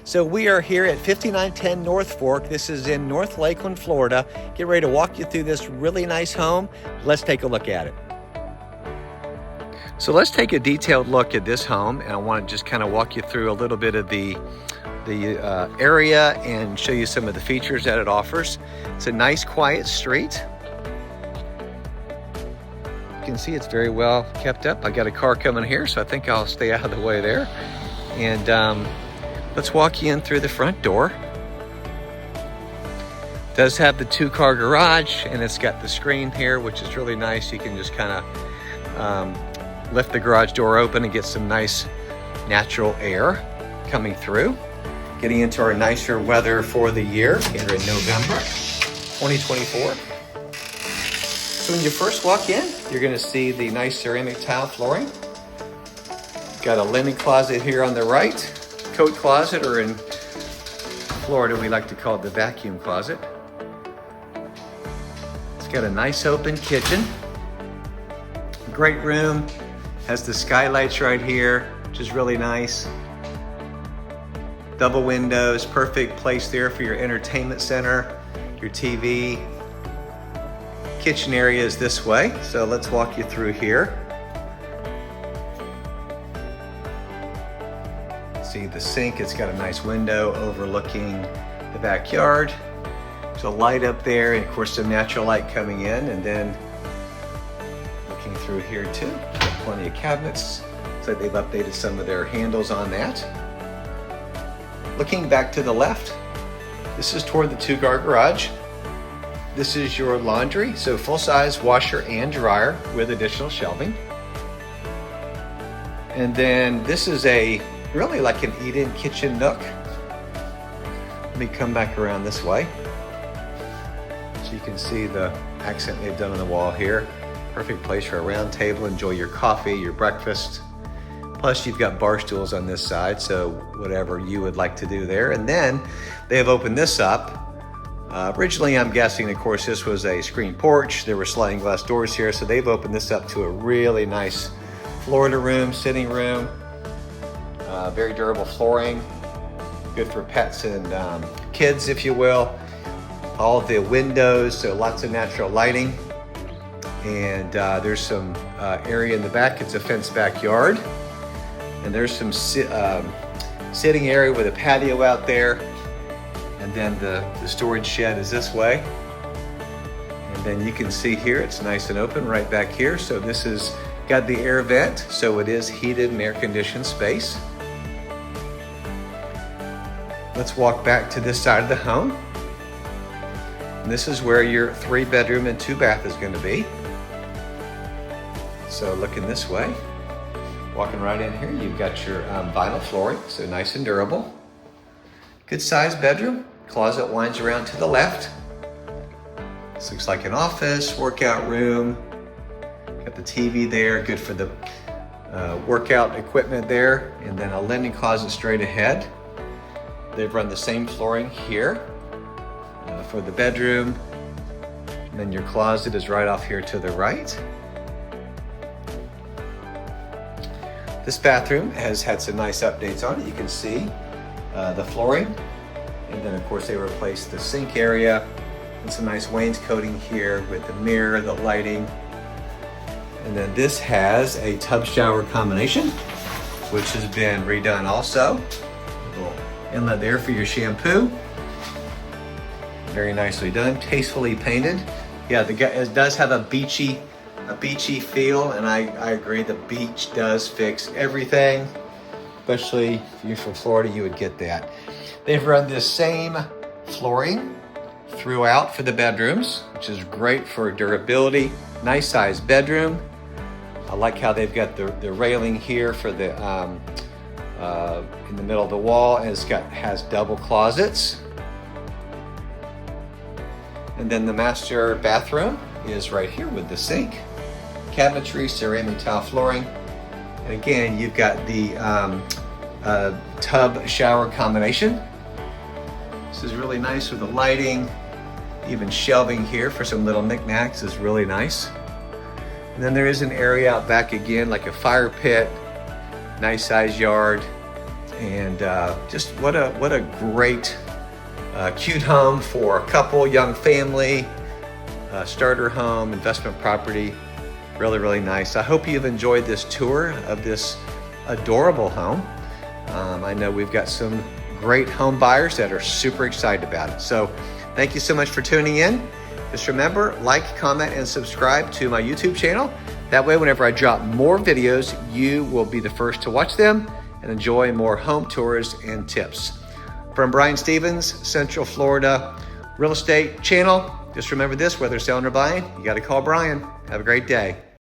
So we are here at 5910 North Fork. This is in North Lakeland, Florida. Get ready to walk you through this really nice home. Let's take a look at it. So let's take a detailed look at this home, and I want to just kind of walk you through a little bit of the area and show you some of the features that it offers. It's a nice quiet street. You can see it's very well kept up. I got a car coming here, so I think I'll stay out of the way there. And let's walk you in through the front door. It does have the 2-car garage, and it's got the screen here, which is really nice. You can just kind of lift the garage door open and get some nice natural air coming through. Getting into our nicer weather for the year here in November 2024. So when you first walk in, you're going to see the nice ceramic tile flooring. Got a linen closet here on the right, coat closet, or in Florida we like to call it the vacuum closet. It's got a nice open kitchen. Great room. Has the skylights right here, which is really nice. Double windows, perfect place there for your entertainment center, your TV. Kitchen area is this way, so let's walk you through here. See the sink, it's got a nice window overlooking the backyard. There's a light up there, and of course some natural light coming in, and then looking through here too, got plenty of cabinets. Looks like they've updated some of their handles on that. Looking back to the left, this is toward the 2-car garage. This is your laundry, so full-size washer and dryer with additional shelving. And then this is really like an eat-in kitchen nook. Let me come back around this way. So you can see the accent they've done on the wall here. Perfect place for a round table, enjoy your coffee, your breakfast. Plus you've got bar stools on this side, so whatever you would like to do there. And then they have opened this up. Originally, I'm guessing, of course, this was a screen porch. There were sliding glass doors here, so they've opened this up to a really nice Florida room, sitting room. Very durable flooring, good for pets and kids, if you will. All of the windows, so lots of natural lighting. And there's some area in the back. It's a fenced backyard. And there's some sitting area with a patio out there. And then the storage shed is this way. And then you can see here, it's nice and open right back here. So this has got the air vent, so it is heated and air conditioned space. Let's walk back to this side of the home. And this is where your 3-bedroom and 2-bath is going to be. So looking this way. Walking right in here, you've got your vinyl flooring, so nice and durable. Good sized bedroom. Closet winds around to the left. This looks like an office, workout room. Got the TV there, good for the workout equipment there. And then a linen closet straight ahead. They've run the same flooring here for the bedroom. And then your closet is right off here to the right. This bathroom has had some nice updates on it. You can see the flooring. And then of course they replaced the sink area and some nice wainscoting here with the mirror, the lighting. And then this has a tub shower combination, which has been redone also. A little inlet there for your shampoo. Very nicely done, tastefully painted. Yeah, it does have a beachy feel, and I agree, the beach does fix everything. Especially if you're from Florida, you would get that. They've run this same flooring throughout for the bedrooms, which is great for durability. Nice sized bedroom. I like how they've got the railing here for the in the middle of the wall, and has double closets. And then the master bathroom is right here with the sink, cabinetry, ceramic tile flooring. And again, you've got the tub shower combination. This is really nice with the lighting. Even shelving here for some little knickknacks is really nice. And then there is an area out back again, like a fire pit, nice sized yard. And just what a great, cute home for a couple, young family, starter home, investment property. Really, really nice. I hope you've enjoyed this tour of this adorable home. I know we've got some great home buyers that are super excited about it. So thank you so much for tuning in. Just remember, like, comment, and subscribe to my YouTube channel. That way, whenever I drop more videos, you will be the first to watch them and enjoy more home tours and tips. From Brian Stevens, Central Florida Real Estate Channel, just remember this, whether selling or buying, you got to call Brian. Have a great day.